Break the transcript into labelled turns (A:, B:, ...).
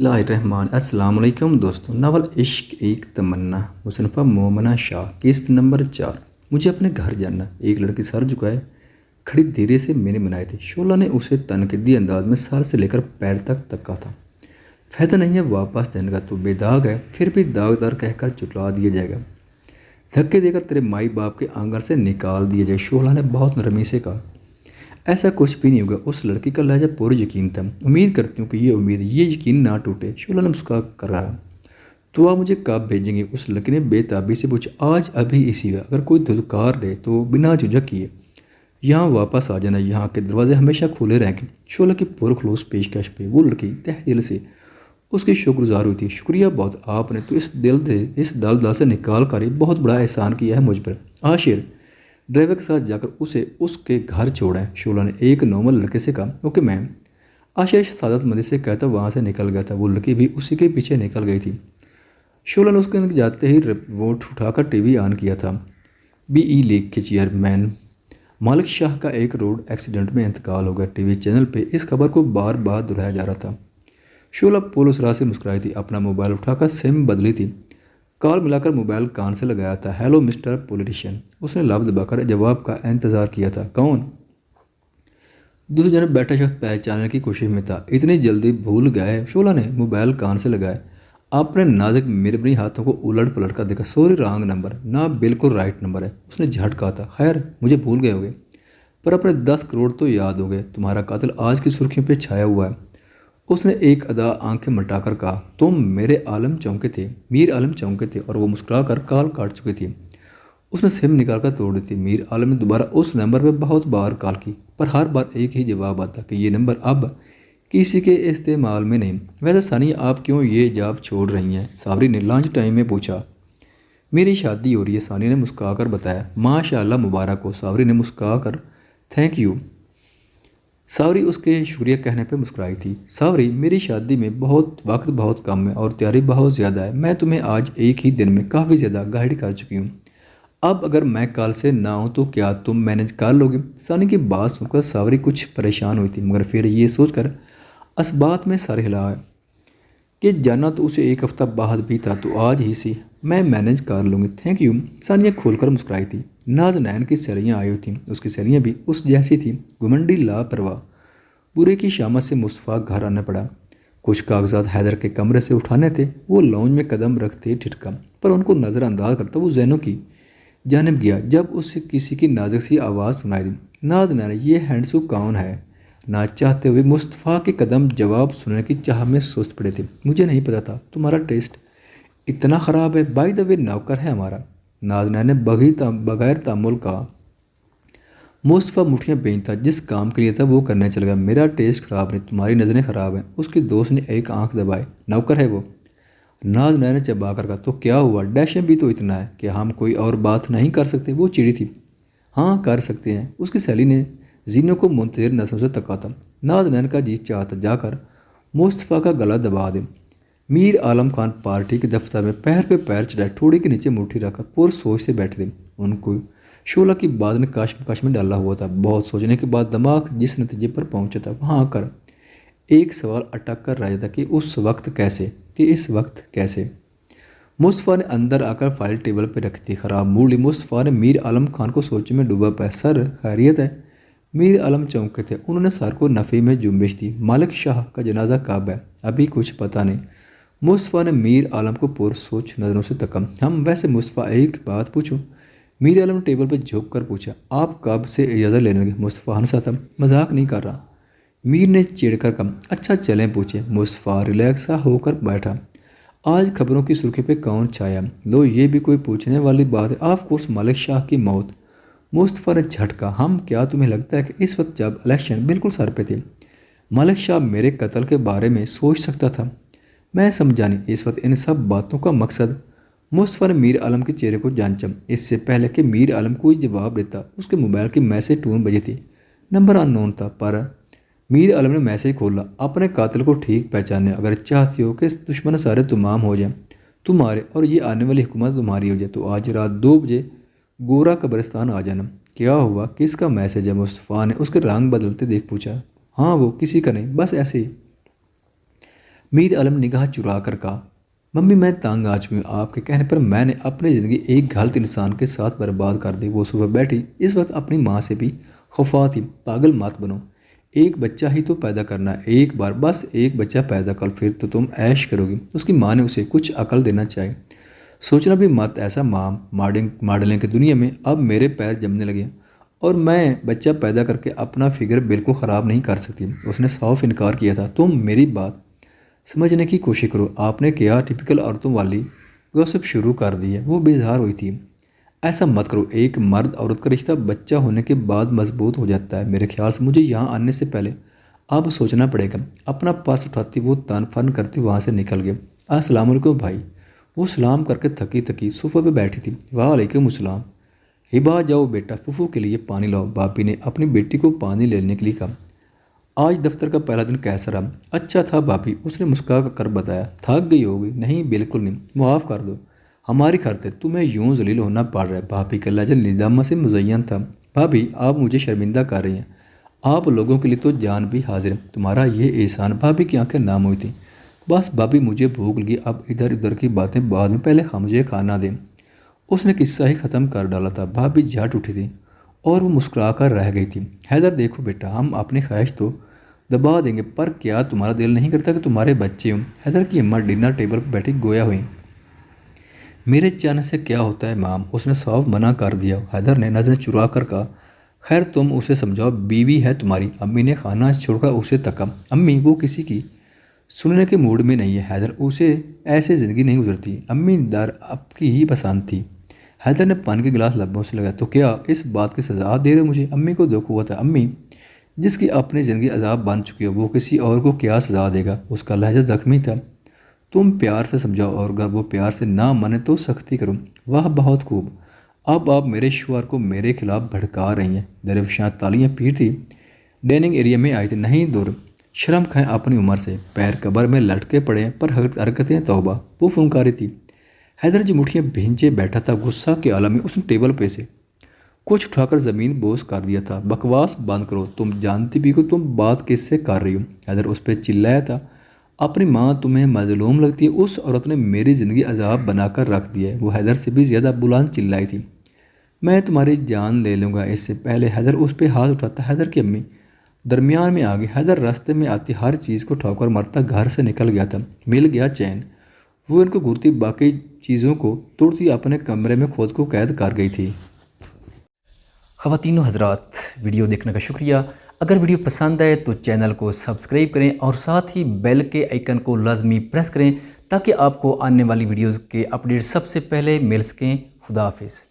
A: रहमान अस्सलाम वालेकुम दोस्तों। नावल इश्क एक तमन्ना मुसन्फ़ा मोमना शाह किस्त नंबर 4। मुझे अपने घर जाना। एक लड़की सर झुकाए खड़ी धीरे से मैंने बनाए थे। शोला ने उसे तनकीदी अंदाज में सर से लेकर पैर तक तका था। फायदा नहीं है वापस जाने का, तो बेदाग है, फिर भी दागदार कहकर चुटला दिया जाएगा, धक्के देकर तेरे माई बाप के आंगन से निकाल दिया जाए। शोला ने बहुत नरमी से कहा। ऐसा कुछ भी नहीं होगा। उस लड़की का लहजा पूरा यकीन था। उम्मीद करती हूँ कि ये यकीन ना टूटे। शोला ने मुस्कुरा कर रहा। तो आप मुझे कब भेजेंगे? उस लड़की ने बेताबी से पूछा। आज, अभी, इसी वक्त। अगर कोई धुतकार ले तो बिना झुझक किए यहाँ वापस आ जाना। यहाँ के दरवाजे हमेशा खुले रहेंगे। शोला की पुरखलूस पेशकश पे वो लड़की तह दिल से उसकी शुक्रगुजार हुई थी। शुक्रिया बहुत, आपने तो इस दलदल से निकाल कर ही बहुत बड़ा एहसान किया है मुझ पर। आशिर ड्राइवर के साथ जाकर उसे उसके घर छोड़ा है। शोला ने एक नॉर्मल लड़के से कहा। Okay ma'am. आशिर सादत मंदी से कहता वहाँ से निकल गया था। वो लड़की भी उसी के पीछे निकल गई थी। शोला ने उसके जाते ही रिमोट उठाकर टीवी ऑन किया था। बीई लीग के चेयरमैन मालिक शाह का एक रोड एक्सीडेंट में इंतकाल हो गया। टीवी चैनल पे इस खबर को बार बार दोहराया जा रहा था। शोला पुलिस राह से मुस्कुराई थी। अपना मोबाइल उठाकर सिम बदली थी। कॉल मिलाकर मोबाइल कान से लगाया था। Hello mister politician. उसने लब दबाकर जवाब का इंतजार किया था। कौन? दूसरे जने बैठा शख्स पहचानने की कोशिश में था। इतनी जल्दी भूल गए? शोला ने मोबाइल कान से लगाया। आपने नाजुक मिरबरी हाथों को उलट पलट कर देखा। Sorry, wrong number. ना, बिल्कुल राइट नंबर है। उसने झटका था। खैर, मुझे भूल गए होगे, पर अपने 10 करोड़ तो याद हो गए। तुम्हारा कातिल आज की सुर्खियों पर छाया हुआ है। उसने एक अदा आंखें मटाकर कहा। तुम मेरे आलम चौंके थे, मीर आलम चौंके थे। और वो मुस्कुरा कर कॉल काट चुकी थी। उसने सिम निकाल कर तोड़ दी थी। मीर आलम ने दोबारा उस नंबर पर बहुत बार कॉल की, पर हर बार एक ही जवाब आता कि ये नंबर अब किसी के इस्तेमाल में नहीं। वैसे सानी, आप क्यों ये जॉब छोड़ रही हैं? सावरी ने लंच टाइम में पूछा। मेरी शादी हो रही है, सानी ने मुस्कुरा कर बताया। माशाअल्लाह, मुबारक हो। सावरी ने मुस्कुरा कर थैंक यू। सावरी उसके शुक्रिया कहने पर मुस्कुराई थी। सावरी, मेरी शादी में बहुत कम है और तैयारी बहुत ज़्यादा है। मैं तुम्हें आज एक ही दिन में काफ़ी ज़्यादा गाइड कर चुकी हूँ। अब अगर मैं कल से ना हूँ तो क्या तुम मैनेज कर लोगे? सानी की बात सुनकर सावरी कुछ परेशान हुई थी, मगर फिर ये सोचकर असबात में सर हिलाया कि जाना तो उसे एक हफ्ता बाद भी था, तो आज ही सी मैं मैनेज कर लूँगी। Thank you. सानिया खोलकर मुस्कुराई थी। नाज़नैन की सहेलियाँ आई हुई थीं। उसकी सहेलियाँ भी उस जैसी थीं, घुमंडी, लापरवाह। पूरे की शामत से मुस्तफ़ा घर आना पड़ा। कुछ कागजात हैदर के कमरे से उठाने थे। वो लॉन्ज में कदम रखते ठिठका, पर उनको नज़रअंदाज करता वो जैनों की जानिब गया। जब उसे किसी की नाजुक सी आवाज़ सुनाई दी। नाज़नैन, ये हैंडसू कौन है? ना चाहते हुए मुस्तफ़ा के कदम जवाब सुनने की चाह में सुस्त पड़े थे। मुझे नहीं पता था तुम्हारा टेस्ट इतना ख़राब है। बाय द वे, नौकर है हमारा। नाज़नैन ने बगैर तामुल कहा। मुस्तफ़ा मुठियाँ बेचता, जिस काम के लिए था वो करने चल गया। मेरा टेस्ट ख़राब नहीं, तुम्हारी नज़रें ख़राब हैं। उसके दोस्त ने एक आंख दबाई। नौकर है वो? नाज़नैन ने चबा कर कहा। तो क्या हुआ? डैशन भी तो इतना है कि हम कोई और बात नहीं कर सकते? वो चिड़ी थी। हाँ, कर सकते हैं। उसकी सहेली ने जीनों को मुंतज़िर नज़रों से तका था। नाज़नैन का जी चाहता जाकर मुस्तफ़ा का गला दबा दे। मीर आलम खान पार्टी के दफ्तर में पैर पे पैर चढ़ाए, ठोड़ी के नीचे मुट्ठी रखकर पुर सोच से बैठे थे। उनको शोला की बात ने कश में डाला हुआ था। बहुत सोचने के बाद दिमाग जिस नतीजे पर पहुंचा था, वहाँ आकर एक सवाल अटक कर रह जाता कि इस वक्त कैसे। मुस्तफ़ा ने अंदर आकर फाइल टेबल पर रखी थी। ख़राब मूड ली मुस्तफ़ा ने मीर आलम खान को सोचने में डूबा पाया। सर, खैरियत है? मीर आलम चौंके थे। उन्होंने सर को नफ़ी में जुम्बिश दी। मालिक शाह का जनाजा कब है? अभी कुछ पता नहीं। मुस्तफ़ा ने मीर आलम को पुरसोच नज़रों से तका। हम वैसे मुस्तफ़ा, एक बात पूछूं? मीर आलम टेबल पर झुक कर पूछा। आप कब से इजाज़त लेने लगे? मुस्तफ़ा हंसा था। मजाक नहीं कर रहा। मीर ने चिढ़कर कहा। अच्छा चलें पूछे। मुस्तफ़ा रिलैक्स सा होकर बैठा। आज खबरों की सुर्खी पे कौन छाया? लो, ये भी कोई पूछने वाली बात है? ऑफ कोर्स, मालिक शाह की मौत। मुस्तफ़ा ने झटका। हम, क्या तुम्हें लगता है कि इस वक्त जब इलेक्शन बिल्कुल सर पे थे, मालिक शाह मेरे कत्ल के बारे में सोच सकता था? मैं समझा नहीं इस वक्त इन सब बातों का मकसद। मुस्तफ़ा ने मीर आलम के चेहरे को जांचा। इससे पहले कि मीर आलम कोई जवाब देता, उसके मोबाइल की मैसेज टून बजी थी। नंबर अननोन था, पर मीर आलम ने मैसेज खोला। अपने कातिल को ठीक पहचाने। अगर चाहती हो कि दुश्मन सारे तमाम हो जाएं, तुम्हारे, और ये आने वाली हुकूमत तुम्हारी हो जाए, तो आज रात 2 बजे गोरा कब्रिस्तान आ जाना। क्या हुआ? किसका मैसेज है? मुस्तफ़ा ने उसके रंग बदलते देख पूछा। हाँ, वो किसी का नहीं, बस ऐसे ही। میر عالم نگاہ چرا کر کہا، ممی میں تانگ آ چکی ہوں، آپ کے کہنے پر میں نے اپنی زندگی ایک غلط انسان کے ساتھ برباد کر دی۔ وہ صبح بیٹھی، اس وقت اپنی ماں سے بھی خفا تھی۔ پاگل مت بنو، ایک بچہ ہی تو پیدا کرنا ہے، ایک بار بس ایک بچہ پیدا کر، پھر تو تم عیش کرو گی۔ اس کی ماں نے اسے کچھ عقل دینا چاہیے، سوچنا بھی مت ایسا مام، ماڈلنگ کی دنیا میں اب میرے پیر جمنے لگے اور میں بچہ پیدا کر کے اپنا فگر بالکل خراب نہیں کر سکتی۔ اس نے صاف انکار کیا تھا۔ تم میری بات سمجھنے کی کوشش کرو، آپ نے کیا ٹپیکل عورتوں والی گوسپ شروع کر دی ہے۔ وہ بیزار ہوئی تھی۔ ایسا مت کرو، ایک مرد عورت کا رشتہ بچہ ہونے کے بعد مضبوط ہو جاتا ہے۔ میرے خیال سے مجھے یہاں آنے سے پہلے اب سوچنا پڑے گا۔ اپنا پرس اٹھاتی وہ تان فن کرتی وہاں سے نکل گیا۔ السلام علیکم بھائی، وہ سلام کر کے تھکی صوفے پہ بیٹھی تھی۔ وعلیکم السلام۔ ہبا جاؤ بیٹا، پھوپھو کے لیے پانی لاؤ۔ باپی نے اپنی بیٹی کو پانی لینے کے لیے کہا۔ آج دفتر کا پہلا دن کیسا رہا؟ اچھا تھا باپی، اس نے مسکرا کر بتایا۔ تھک گئی ہوگی؟ نہیں بالکل نہیں، معاف کر دو، ہماری خاطر تمہیں یوں ذلیل ہونا پڑ رہا ہے۔ باپی کا لہجہ ندامت سے مزین تھا۔ بھابھی آپ مجھے شرمندہ کر رہی ہیں، آپ لوگوں کے لیے تو جان بھی حاضر ہے، تمہارا یہ احسان۔ بھابھی کی آنکھیں نام ہوئی تھیں۔ بس بھابھی مجھے بھوک لگی، اب ادھر ادھر کی باتیں بعد میں، پہلے مجھے کھانا دیں۔ اس نے قصہ ہی ختم کر ڈالا تھا۔ بھابھی جھٹ اٹھی تھی اور وہ مسکرا کر رہ گئی تھی۔ حیدر دیکھو بیٹا، ہم اپنی خواہش تو دبا دیں گے، پر کیا تمہارا دل نہیں کرتا کہ تمہارے بچے ہوں؟ حیدر کی اماں ڈنر ٹیبل پر بیٹھی گویا ہوئی۔ میرے چاہنے سے کیا ہوتا ہے مام، اس نے صاف منع کر دیا۔ حیدر نے نظریں چرا کر کہا، خیر تم اسے سمجھاؤ، بیوی ہے تمہاری۔ امی نے کھانا چھوڑ کر اسے تکا۔ امی وہ کسی کی سننے کے موڈ میں نہیں ہے حیدر، اسے ایسے زندگی نہیں گزرتی۔ امی در آپ کی ہی پسند تھی۔ حیدر نے پانی کے گلاس لبوں سے لگایا۔ تو کیا اس بات کی سزا دے رہے مجھے؟ امی کو دکھ ہوا تھا۔ امی جس کی اپنی زندگی عذاب بن چکی ہے، وہ کسی اور کو کیا سزا دے گا؟ اس کا لہجہ زخمی تھا۔ تم پیار سے سمجھاؤ، اور اگر وہ پیار سے نہ مانے تو سختی کرو۔ واہ بہت خوب، اب آپ میرے شوہر کو میرے خلاف بھڑکا رہی ہیں۔ درفشاں تالیاں پیٹتی ڈائننگ ایریا میں آئی تھی۔ نہیں دور، شرم کھائیں اپنی عمر سے، پیر قبر میں لٹکے پڑے ہیں، پر حرکتیں توبہ، وہ فنکاری تھی۔ حیدر جی مٹھیاں بھینچے بیٹھا تھا، غصہ کے عالم میں اس نے ٹیبل پہ سے کچھ اٹھا کر زمین بوس کر دیا تھا۔ بکواس بند کرو، تم جانتی بھی کو تم بات کس سے کر رہی ہو؟ حیدر اس پہ چلایا تھا۔ اپنی ماں تمہیں مظلوم لگتی ہے؟ اس عورت نے میری زندگی عذاب بنا کر رکھ دی ہے۔ وہ حیدر سے بھی زیادہ بلند چلائی تھی۔ میں تمہاری جان لے لوں گا اس سے پہلے۔ حیدر اس پہ ہاتھ اٹھاتا۔ حیدر کی امی درمیان میں آ گئی۔ حیدر راستے میں آتی ہر چیز کو ٹھوکر مارتا گھر سے نکل گیا تھا۔ مل گیا چین، وہ ان کو گھرتی باقی چیزوں کو توڑتی اپنے کمرے میں خود کو قید کر گئی تھی۔ خواتین و حضرات، ویڈیو دیکھنے کا شکریہ۔ اگر ویڈیو پسند آئے تو چینل کو سبسکرائب کریں اور ساتھ ہی بیل کے آئیکن کو لازمی پریس کریں تاکہ آپ کو آنے والی ویڈیوز کے اپڈیٹ سب سے پہلے مل سکیں۔ خدا حافظ۔